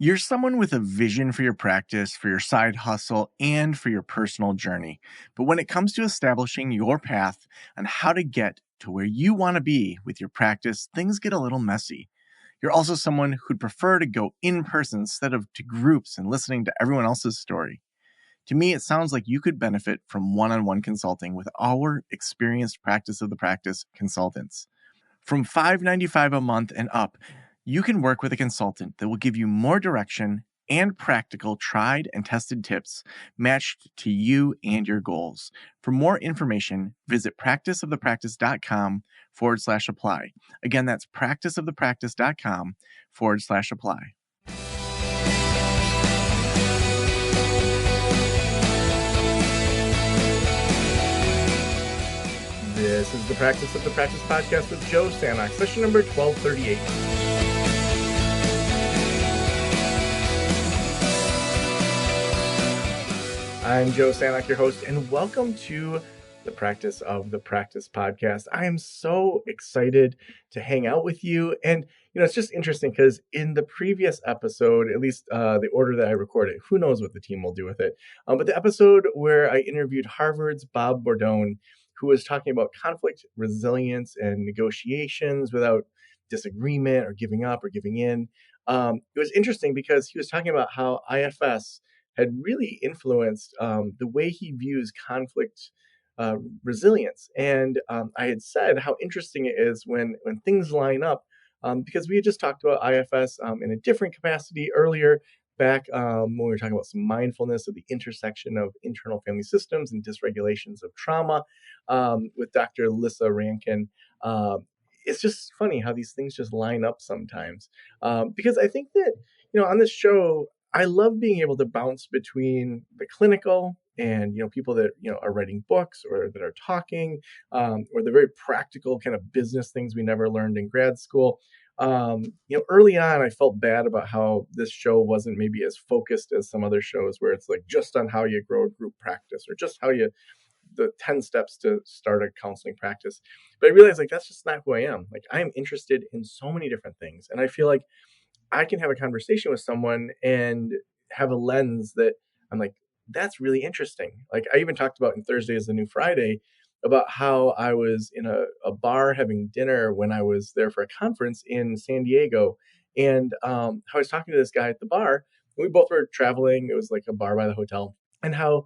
You're someone with a vision for your practice, for your side hustle, and for your personal journey. But when it comes to establishing your path on how to get to where you want to be with your practice, things get a little messy. You're also someone who'd prefer to go in person instead of to groups and listening to everyone else's story. To me, it sounds like you could benefit from one on one consulting with our experienced practice of the practice consultants. From $5.95 a month and up, you can work with a consultant that will give you more direction and practical tried and tested tips matched to you and your goals. For more information, visit practiceofthepractice.com/apply. Again, that's practiceofthepractice.com/apply. This is the Practice of the Practice podcast with Joe Sanok, session number 1238. I'm Joe Sanok, your host, and welcome to the Practice of the Practice podcast. I am so excited to hang out with you. And, it's just interesting because in the previous episode, at least the order that I recorded, who knows what the team will do with it. But the episode where I interviewed Harvard's Bob Bordone, who was talking about conflict resilience and negotiations without disagreement or giving up or giving in. It was interesting because he was talking about how IFS had really influenced the way he views conflict resilience. And I had said how interesting it is when things line up, because we had just talked about IFS in a different capacity earlier, back when we were talking about some mindfulness of the intersection of internal family systems and dysregulations of trauma with Dr. Lissa Rankin. It's just funny how these things just line up sometimes. Because I think that, on this show, I love being able to bounce between the clinical and, people that, are writing books or that are talking, or the very practical kind of business things we never learned in grad school. Early on, I felt bad about how this show wasn't maybe as focused as some other shows where it's like just on how you grow a group practice or just how the 10 steps to start a counseling practice. But I realized that's just not who I am. I am interested in so many different things. And I feel like I can have a conversation with someone and have a lens that I'm like, that's really interesting. I even talked about in Thursday is the New Friday about how I was in a bar having dinner when I was there for a conference in San Diego. And how I was talking to this guy at the bar. We both were traveling. It was like a bar by the hotel. And how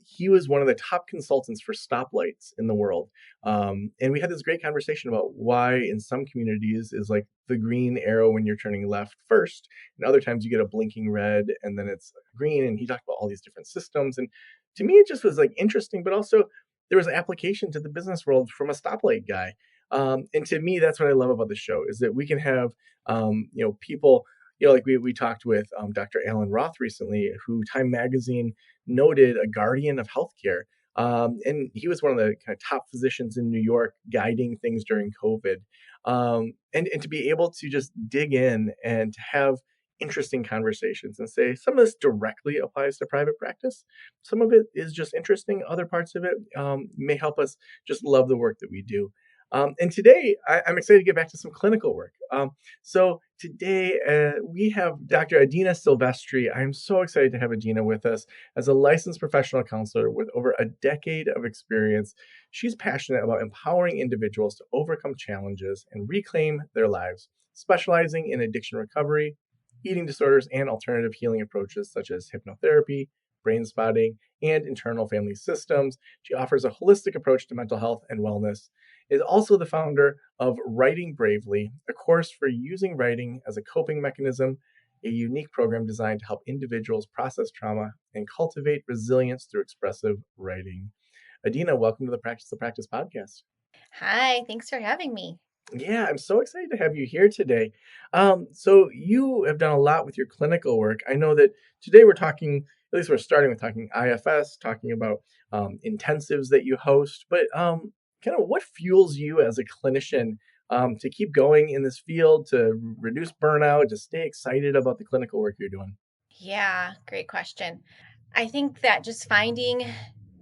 he was one of the top consultants for stoplights in the world. And we had this great conversation about why in some communities is like the green arrow when you're turning left first. And other times you get a blinking red and then it's green. And he talked about all these different systems. And to me, it just was interesting, but also there was an application to the business world from a stoplight guy. And to me, that's what I love about the show is that we can have, people, like we talked with Dr. Alan Roth recently, who Time Magazine noted a guardian of healthcare. And he was one of the kind of top physicians in New York guiding things during COVID. And to be able to just dig in and to have interesting conversations and say some of this directly applies to private practice. Some of it is just interesting. Other parts of it may help us just love the work that we do. And today, I'm excited to get back to some clinical work. So today, we have Dr. Adina Silvestri. I'm so excited to have Adina with us as a licensed professional counselor with over a decade of experience. She's passionate about empowering individuals to overcome challenges and reclaim their lives, specializing in addiction recovery, eating disorders, and alternative healing approaches such as hypnotherapy, brain spotting, and internal family systems. She offers a holistic approach to mental health and wellness. Is also the founder of Writing Bravely, a course for using writing as a coping mechanism, a unique program designed to help individuals process trauma and cultivate resilience through expressive writing. Adina, welcome to the Practice the Practice podcast. Hi, thanks for having me. Yeah, I'm so excited to have you here today. So you have done a lot with your clinical work. I know that today we're talking, at least we're starting with talking IFS, talking about intensives that you host, but kind of what fuels you as a clinician to keep going in this field, to reduce burnout, to stay excited about the clinical work you're doing? Yeah, great question. I think that just finding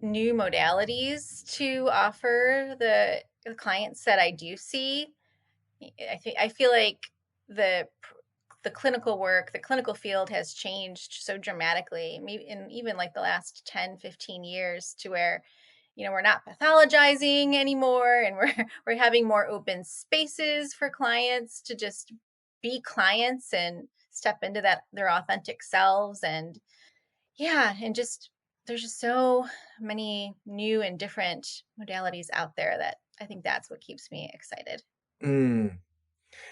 new modalities to offer the clients that I do see, I feel like the the clinical work, the clinical field has changed so dramatically, maybe in even like the last 10, 15 years, to where, we're not pathologizing anymore, and we're having more open spaces for clients to just be clients and step into their authentic selves. And yeah, and just there's just so many new and different modalities out there that I think that's what keeps me excited. Mm.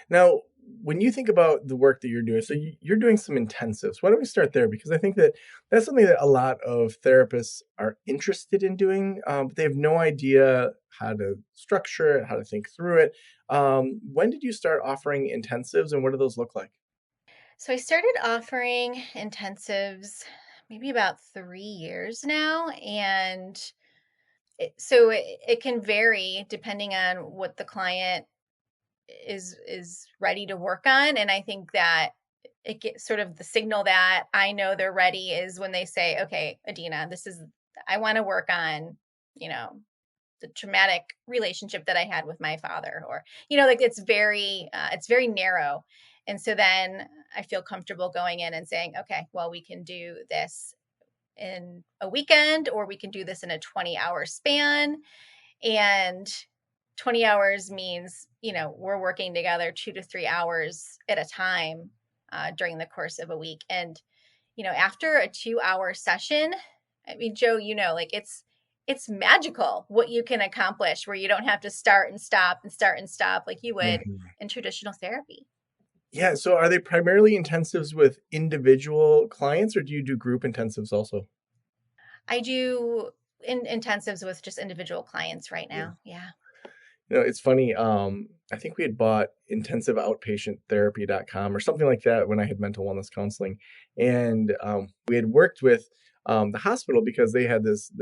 Now, when you think about the work that you're doing, so you're doing some intensives. Why don't we start there? Because I think that that's something that a lot of therapists are interested in doing, but they have no idea how to structure it, how to think through it. When did you start offering intensives, and what do those look like? So I started offering intensives maybe about 3 years now. And it can vary depending on what the client is ready to work on. And I think that it gets sort of the signal that I know they're ready is when they say, okay, Adina, I want to work on, you know, the traumatic relationship that I had with my father, or, like it's very narrow. And so then I feel comfortable going in and saying, okay, well, we can do this in a weekend, or we can do this in a 20-hour span. And 20 hours means, we're working together 2 to 3 hours at a time during the course of a week. And, after a 2-hour session, I mean, Joe, like it's magical what you can accomplish, where you don't have to start and stop and start and stop like you would Mhm. in traditional therapy. Yeah. So, are they primarily intensives with individual clients, or do you do group intensives also? I do intensives with just individual clients right Yeah. now. Yeah. It's funny, I think we had bought intensiveoutpatienttherapy.com or something like that when I had mental wellness counseling, and, we had worked with, the hospital because they had this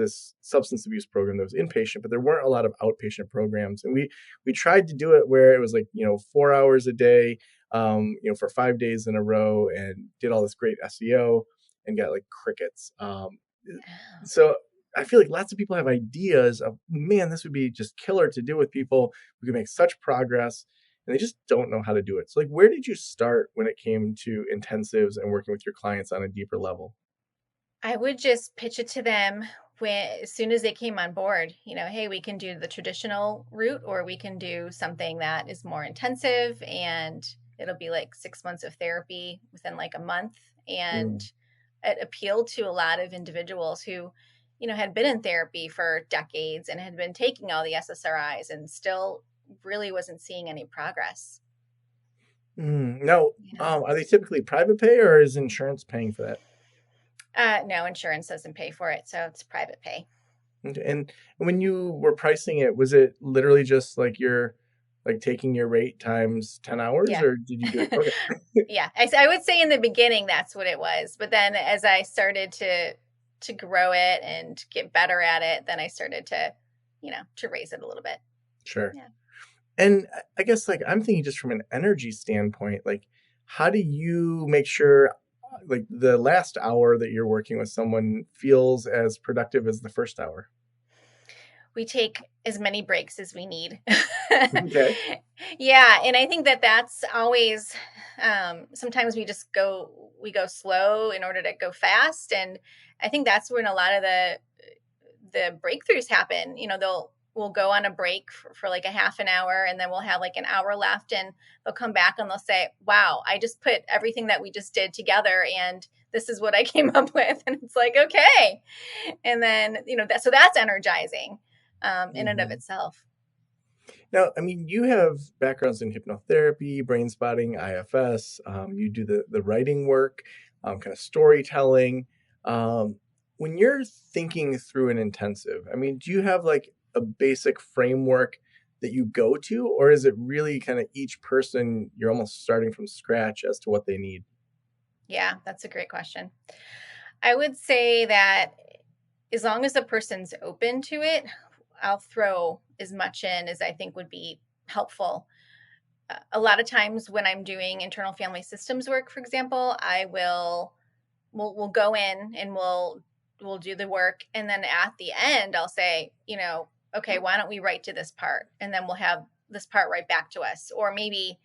substance abuse program that was inpatient, but there weren't a lot of outpatient programs, and we tried to do it where it was like, 4 hours a day, for 5 days in a row, and did all this great SEO and got, like, crickets, Oh. so I feel like lots of people have ideas of, man, this would be just killer to do with people. We could make such progress, and they just don't know how to do it. So, like, where did you start when it came to intensives and working with your clients on a deeper level? I would just pitch it to them as soon as they came on board. Hey, we can do the traditional route, or we can do something that is more intensive, and it'll be like 6 months of therapy within like a month. And Mm. it appealed to a lot of individuals who, had been in therapy for decades and had been taking all the SSRIs and still really wasn't seeing any progress. Now, Yeah. are they typically private pay, or is insurance paying for that? No, insurance doesn't pay for it, so it's private pay. Okay. And when you were pricing it, was it literally just like you're like taking your rate times 10 hours, Yeah. or did you do it? Okay. Yeah, I would say in the beginning that's what it was, but then as I started to grow it and get better at it, then I started to raise it a little bit. Sure. Yeah. And I guess, like, I'm thinking just from an energy standpoint, like, how do you make sure, like, the last hour that you're working with someone feels as productive as the first hour? We take as many breaks as we need. Okay, Yeah, and I think that that's always sometimes we go slow in order to go fast. And I think that's when a lot of the breakthroughs happen. We'll go on a break for like a half an hour, and then we'll have like an hour left, and they'll come back and they'll say, wow, I just put everything that we just did together, and this is what I came up with. And it's like, okay. And then, so that's energizing in and of mhm. itself. Now, I mean, you have backgrounds in hypnotherapy, brain spotting, IFS, you do the writing work, kinda storytelling. Um, when you're thinking through an intensive, I mean, do you have, like, a basic framework that you go to, or is it really kinda each person, you're almost starting from scratch as to what they need? Yeah, that's a great question. I would say that as long as the person's open to it, I'll throw as much in as I think would be helpful. A lot of times when I'm doing internal family systems work, for example, we'll go in and we'll do the work, and then at the end I'll say, okay, why don't we write to this part, and then we'll have this part right back to us. Or maybe,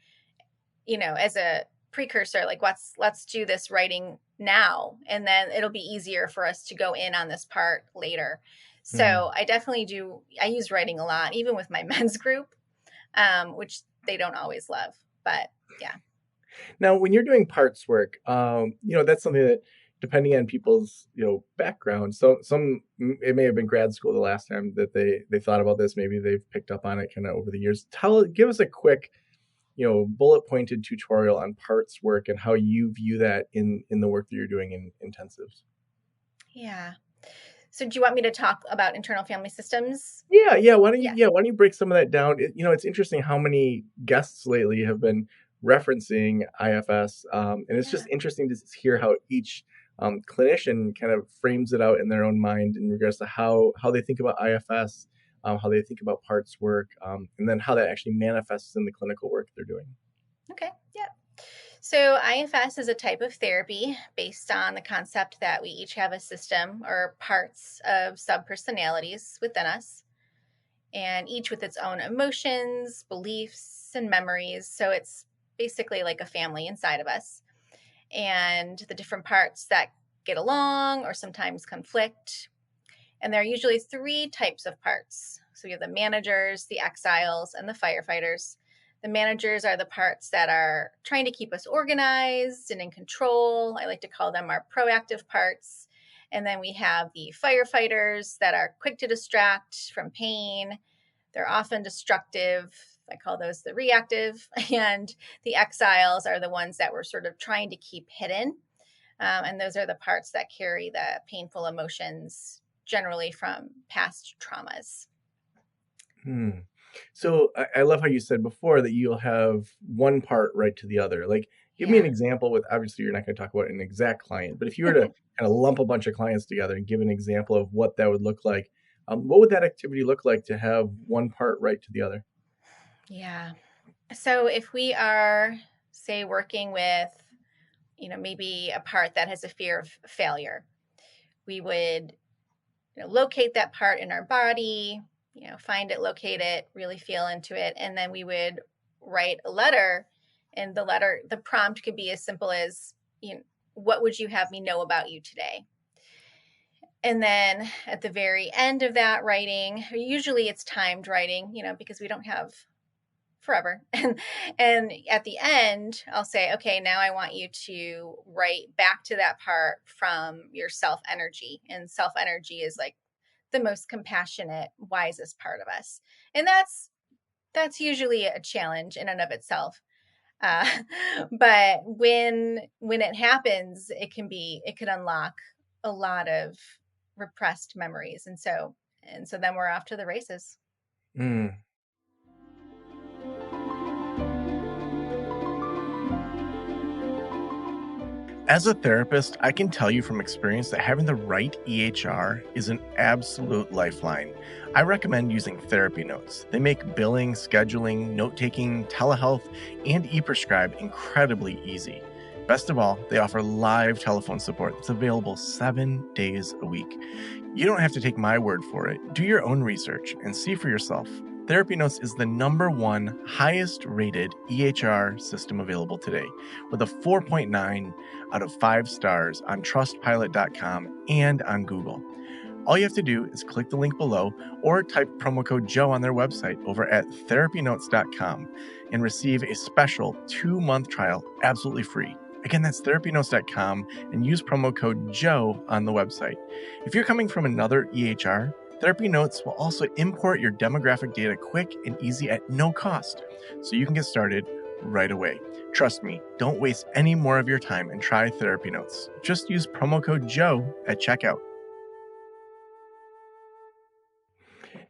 as a precursor, like let's do this writing now, and then it'll be easier for us to go in on this part later. Mm. So I definitely do. I use writing a lot, even with my men's group, which they don't always love. But yeah. Now, when you're doing parts work, that's something that, depending on people's, background, so it may have been grad school the last time that they thought about this. Maybe they've picked up on it kind of over the years. Give us a quick, bullet pointed tutorial on parts work and how you view that in the work that you're doing in intensives. Yeah. So do you want me to talk about internal family systems? Yeah. Yeah. Why don't you break some of that down? It's interesting how many guests lately have been referencing IFS, and it's Yeah. just interesting to hear how each clinician kind of frames it out in their own mind in regards to how they think about IFS, how they think about parts work, and then how that actually manifests in the clinical work they're doing. Okay. Yeah. So IFS is a type of therapy based on the concept that we each have a system or parts of subpersonalities within us, and each with its own emotions, beliefs, and memories. So it's basically like a family inside of us. And the different parts that get along or sometimes conflict. And there are usually three types of parts. So you have the managers, the exiles, and the firefighters. The managers are the parts that are trying to keep us organized and in control. I like to call them our proactive parts. And then we have the firefighters that are quick to distract from pain. They're often destructive. I call those the reactive. And the exiles are the ones that we're sort of trying to keep hidden. And those are the parts that carry the painful emotions, generally from past traumas. Hmm. So I love how you said before that you'll have one part right to the other. Like, give me an Yeah. example with, obviously, you're not going to talk about an exact client, but if you were to kind of lump a bunch of clients together and give an example of what that would look like, what would that activity look like to have one part right to the other? Yeah. So if we are, say, working with, maybe a part that has a fear of failure, we would locate that part in our body, find it, locate it, really feel into it. And then we would write a letter. And the prompt could be as simple as, what would you have me know about you today? And then at the very end of that writing, usually it's timed writing, because we don't have forever. And at the end, I'll say, okay, now I want you to write back to that part from your self energy. And self energy is like the most compassionate, wisest part of us. And that's usually a challenge in and of itself. Uh, but when it happens, it can unlock a lot of repressed memories, and so then we're off to the races. Mm. As a therapist, I can tell you from experience that having the right EHR is an absolute lifeline. I recommend using therapy notes. They make billing, scheduling, note taking, telehealth, and e prescribe incredibly easy. Best of all, they offer live telephone support that's available 7 days a week. You don't have to take my word for it. Do your own research and see for yourself. Therapy Notes is the #1 highest rated EHR system available today, with a 4.9 out of 5 stars on trustpilot.com and on Google. All you have to do is click the link below or type promo code Joe on their website over at therapynotes.com and receive a special 2-month trial absolutely free. Again, that's therapynotes.com and use promo code Joe on the website. If you're coming from another EHR, Therapy Notes will also import your demographic data quick and easy at no cost, so you can get started right away. Trust me, don't waste any more of your time and try Therapy Notes. Just use promo code Joe at checkout.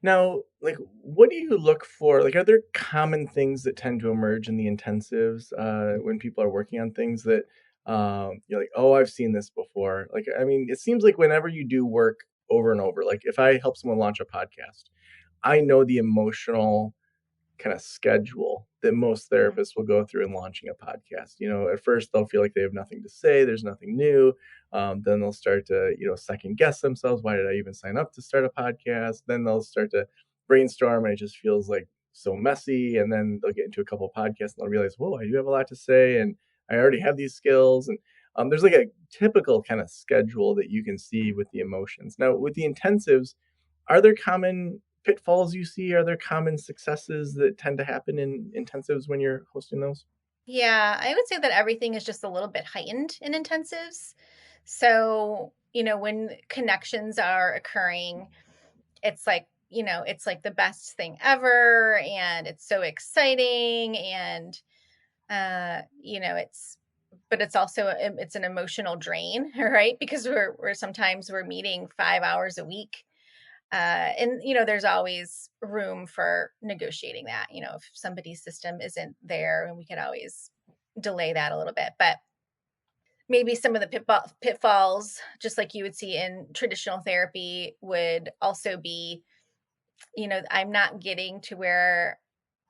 Now, like, what do you look for? Like, are there common things that tend to emerge in the intensives when people are working on things that you're like, oh, I've seen this before? Like, I mean, it seems like whenever you do work over and over, like if I help someone launch a podcast, I know the emotional kind of schedule that most Mhm. therapists will go through in launching a podcast. At first they'll feel like they have nothing to say, there's nothing new. Then they'll start to, second guess themselves. Why did I even sign up to start a podcast? Then they'll start to brainstorm and it just feels like so messy. And then they'll get into a couple of podcasts and they'll realize, whoa, I do have a lot to say. And I already have these skills. And there's like a typical kind of schedule that you can see with the emotions. Now, with the intensives, are there common pitfalls you see? Are there common successes that tend to happen in intensives when you're hosting those? Yeah, I would say that everything is just a little bit heightened in intensives. So, when connections are occurring, it's like, it's like the best thing ever and it's so exciting and but it's also it's an emotional drain, right? Because we're sometimes we're meeting 5 hours a week. And there's always room for negotiating that. If somebody's system isn't there, and we could always delay that a little bit. But maybe some of the pitfalls, just like you would see in traditional therapy, would also be, I'm not getting to where,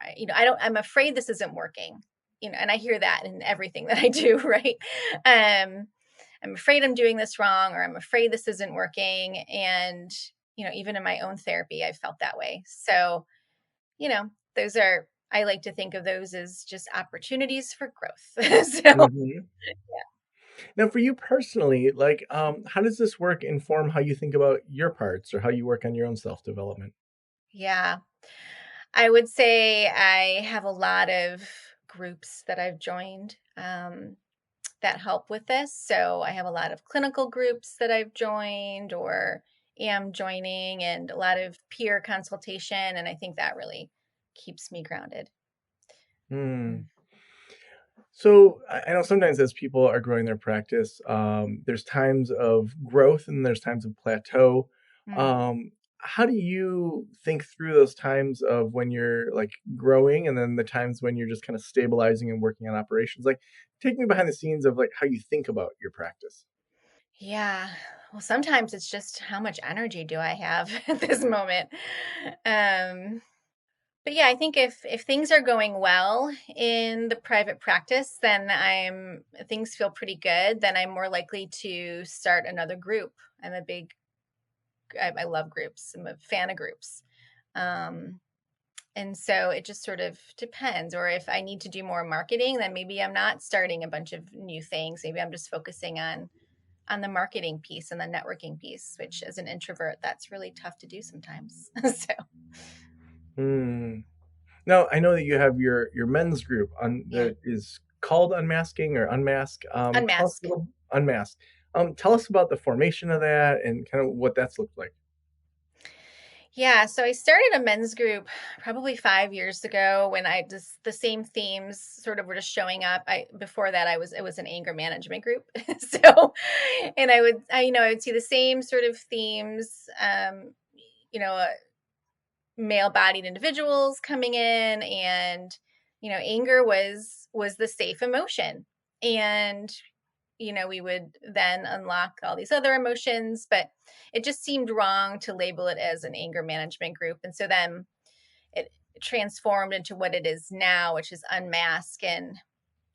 I'm afraid this isn't working, and I hear that in everything that I do, right? Um, I'm afraid I'm doing this wrong, or I'm afraid this isn't working. And, even in my own therapy, I've felt that way. So, those are, I like to think of those as just opportunities for growth. So, Mhm. Now, for you personally, like, how does this work inform how you think about your parts or how you work on your own self development? yeah, I would say I have a lot of groups that I've joined. That help with this. So I have a lot of clinical groups that I've joined or am joining, and a lot of peer consultation. And I think that really keeps me grounded. Hmm. Mm. So I know sometimes as people are growing their practice, there's times of growth and there's times of plateau. Mm. Um, how do you think through those times of when you're like growing and then the times when you're just kind of stabilizing and working on operations? Like, take me behind the scenes of like how you think about your practice. Yeah. Well, sometimes it's just how much energy do I have at this moment. Um, but yeah, I think if things are going well in the private practice, then I'm things feel pretty good. Then I'm more likely to start another group. I'm a big I love groups. I'm a fan of groups. Um, and so it just sort of depends. Or if I need to do more marketing, then maybe I'm not starting a bunch of new things. Maybe I'm just focusing on the marketing piece and the networking piece, which as an introvert, that's really tough to do sometimes. So Hmm. Now, I know that you have your men's group on yeah, that is called Unmasking or Unmask. Tell us a unmask. little Unmask. Tell us about the formation of that and kind of what that's looked like. Yeah, so I started a men's group probably 5 years ago when I just the same themes sort of were just showing up. I before that it was an anger management group. So and I would see the same sort of themes you know, uh, male-bodied individuals coming in, and anger was the safe emotion. And we would then unlock all these other emotions, but it just seemed wrong to label it as an anger management group. And so then it transformed into what it is now, which is Unmask. And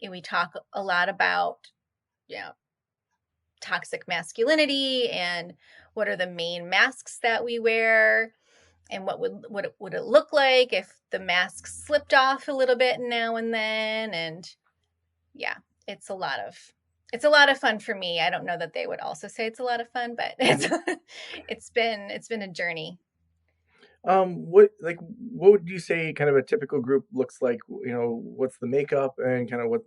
we talk a lot about, you know, toxic masculinity and what are the main masks that we wear, and what it look like if the mask slipped off a little bit now and then. And yeah, it's a lot of it's a lot of fun for me. I don't know that they would also say it's a lot of fun, but Mhm. it's been a journey. What would you say kind of a typical group looks like? You know, what's the makeup and kind of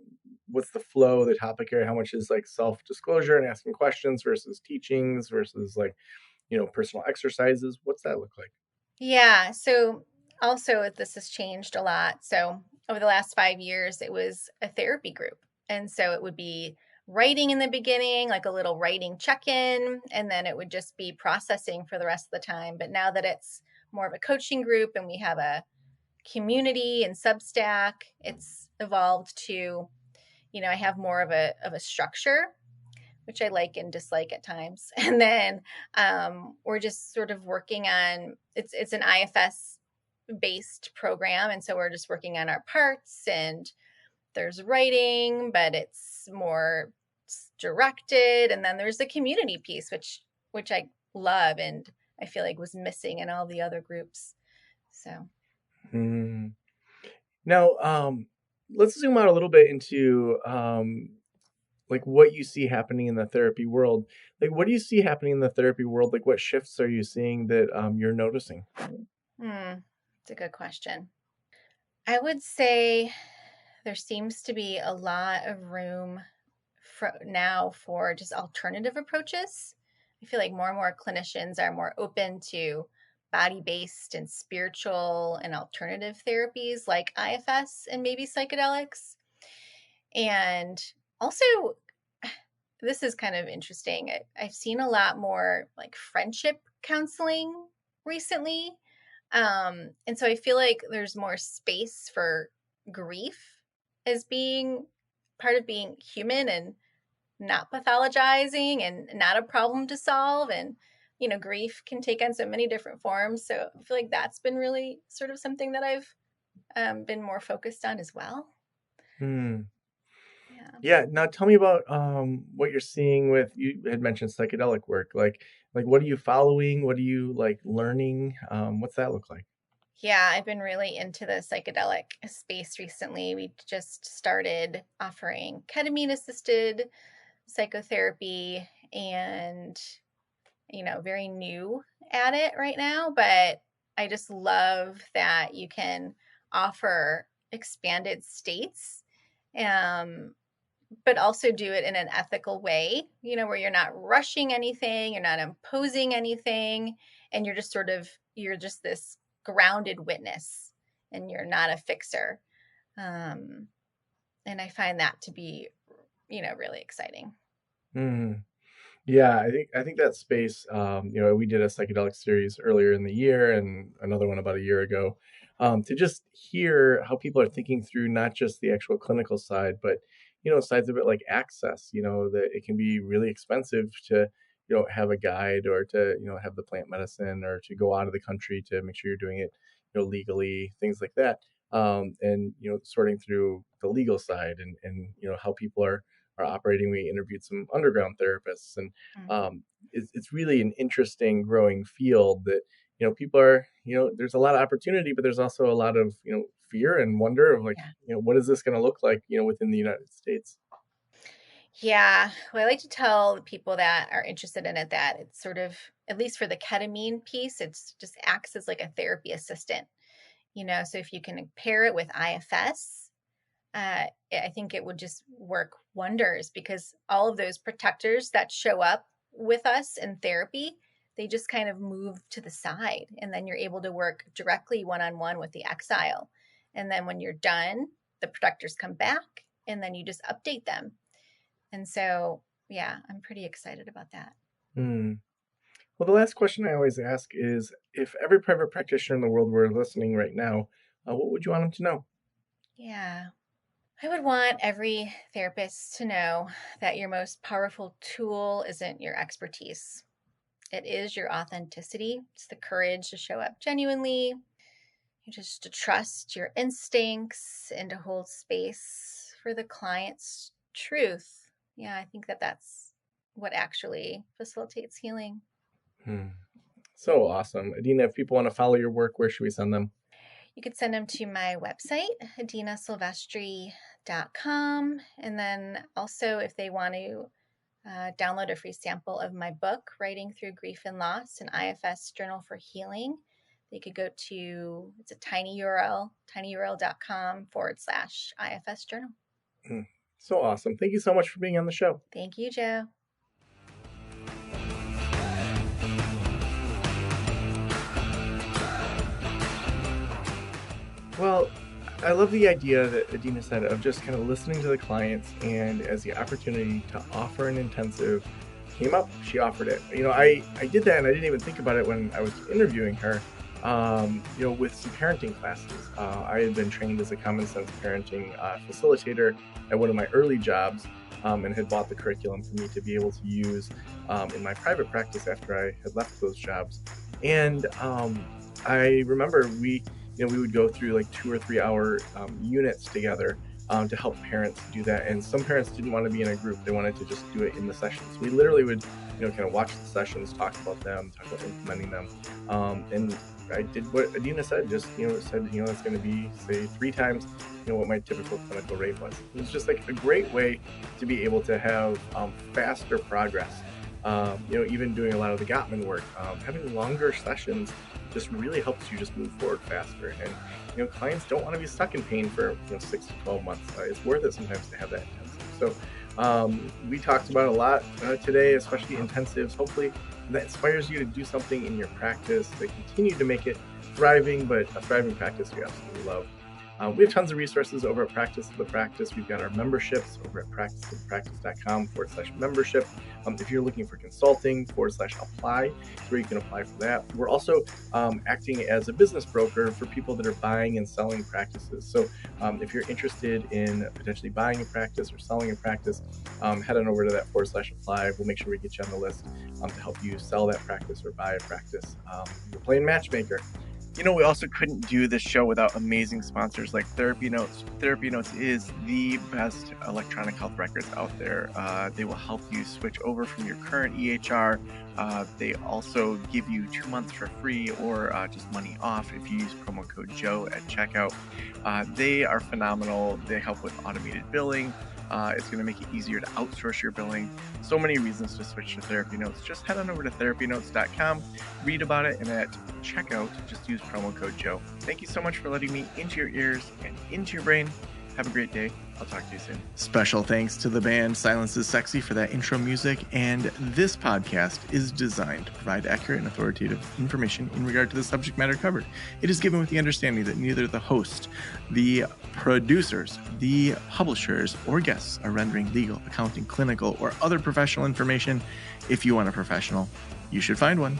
what's the flow, the topic area? How much is like self disclosure and asking questions versus teachings versus like personal exercises? What's that look like? Yeah. So also this has changed a lot. So over the last 5 years, it was a therapy group. And so it would be writing in the beginning, like a little writing check-in, and then it would just be processing for the rest of the time. But now that it's more of a coaching group and we have a community and Substack, it's evolved to, I have more of a structure, which I like and dislike at times. And then we're just sort of working on it's an IFS based program, and so we're just working on our parts, and there's writing, but it's more directed, and then there's the community piece, which I love and I feel like was missing in all the other groups. So Hmm. Now, let's zoom out a little bit into like what you see happening in the therapy world. Like, what do you see happening in the therapy world? Like, what shifts are you seeing that you're noticing? It's a good question. I would say there seems to be a lot of room now for just alternative approaches. I feel like more and more clinicians are more open to body-based and spiritual and alternative therapies like IFS and maybe psychedelics. And also, this is kind of interesting. I've seen a lot more like friendship counseling recently. And so I feel like there's more space for grief as being part of being human and not pathologizing and not a problem to solve. And, grief can take on so many different forms. So I feel like that's been really sort of something that I've been more focused on as well. Hmm. Yeah. Yeah. Now tell me about what you're seeing with, you had mentioned psychedelic work. Like what are you following? What are you like learning? What's that look like? Yeah, I've been really into the psychedelic space recently. We just started offering ketamine assisted psychotherapy and, very new at it right now. But I just love that you can offer expanded states, um, but also do it in an ethical way, where you're not rushing anything, you're not imposing anything, and you're just this grounded witness and you're not a fixer. Um, and I find that to be, really exciting. Hmm. Yeah, I think that space, we did a psychedelic series earlier in the year and another one about a year ago, to just hear how people are thinking through not just the actual clinical side, but sides of it like access. That it can be really expensive to have a guide or to have the plant medicine or to go out of the country to make sure you're doing it legally, things like that. And sorting through the legal side and how people are operating. We interviewed some underground therapists, and Mm. it's really an interesting growing field that people are there's a lot of opportunity, but there's also a lot of fear and wonder of like Yeah. what is this going to look like within the United States. Yeah. Well, I like to tell the people that are interested in it that it's sort of, at least for the ketamine piece, it's just acts as like a therapy assistant, so if you can pair it with IFS, I think it would just work wonders because all of those protectors that show up with us in therapy, they just kind of move to the side. And then you're able to work directly one on one with the exile. And then when you're done, the protectors come back and then you just update them. And so, yeah, I'm pretty excited about that. Hmm. Well, the last question I always ask is, if every private practitioner in the world were listening right now, what would you want them to know? Yeah. I would want every therapist to know that your most powerful tool isn't your expertise. It is your authenticity. It's the courage to show up genuinely, just to trust your instincts and to hold space for the client's truth. Yeah, I think that that's what actually facilitates healing. Hmm. So awesome, Adina. If people want to follow your work, where should we send them? You could send them to my website, adinasilvestri.com. And then also, if they want to download a free sample of my book, Writing Through Grief and Loss, an IFS Journal for Healing, they could go to, it's a tiny URL, tinyurl.com/IFS Journal. Hmm. So awesome. Thank you so much for being on the show. Thank you, Joe. Well, I love the idea that Adina said of just kind of listening to the clients, and as the opportunity to offer an intensive came up, she offered it. I did that and I didn't even think about it when I was interviewing her. With some parenting classes. I had been trained as a common sense parenting facilitator at one of my early jobs, and had bought the curriculum for me to be able to use in my private practice after I had left those jobs. And I remember we would go through like 2 or 3 hour units together, to help parents do that. And some parents didn't want to be in a group; they wanted to just do it in the sessions. We literally would, kind of watch the sessions, talk about them, talk about implementing them, and I did what Adina said. Just said it's going to be, say, 3 times what my typical clinical rate was. It was just like a great way to be able to have faster progress. Even doing a lot of the Gottman work, having longer sessions just really helps you just move forward faster. And clients don't want to be stuck in pain for 6 to 12 months. It's worth it sometimes to have that intensive. So we talked about a lot today, especially intensives. Hopefully that inspires you to do something in your practice to continue to make it thriving, but a thriving practice you absolutely love. We have tons of resources over at Practice of the Practice. We've got our memberships over at practiceofthepractice.com/membership. If you're looking for consulting /apply, it's where you can apply for that. We're also acting as a business broker for people that are buying and selling practices. So if you're interested in potentially buying a practice or selling a practice, head on over to that /apply. We'll make sure we get you on the list to help you sell that practice or buy a practice. We're playing matchmaker. We also couldn't do this show without amazing sponsors like Therapy Notes. Therapy Notes is the best electronic health records out there. They will help you switch over from your current EHR. They also give you 2 months for free or just money off if you use promo code Joe at checkout. They are phenomenal. They help with automated billing. It's going to make it easier to outsource your billing. So many reasons to switch to Therapy Notes. Just head on over to therapynotes.com, read about it, and at checkout, just use promo code Joe. Thank you so much for letting me into your ears and into your brain. Have a great day. I'll talk to you soon. Special thanks to the band Silence is Sexy for that intro music, and this podcast is designed to provide accurate and authoritative information in regard to the subject matter covered. It is given with the understanding that neither the host, the producers, the publishers, or guests are rendering legal, accounting, clinical, or other professional information. If you want a professional, you should find one.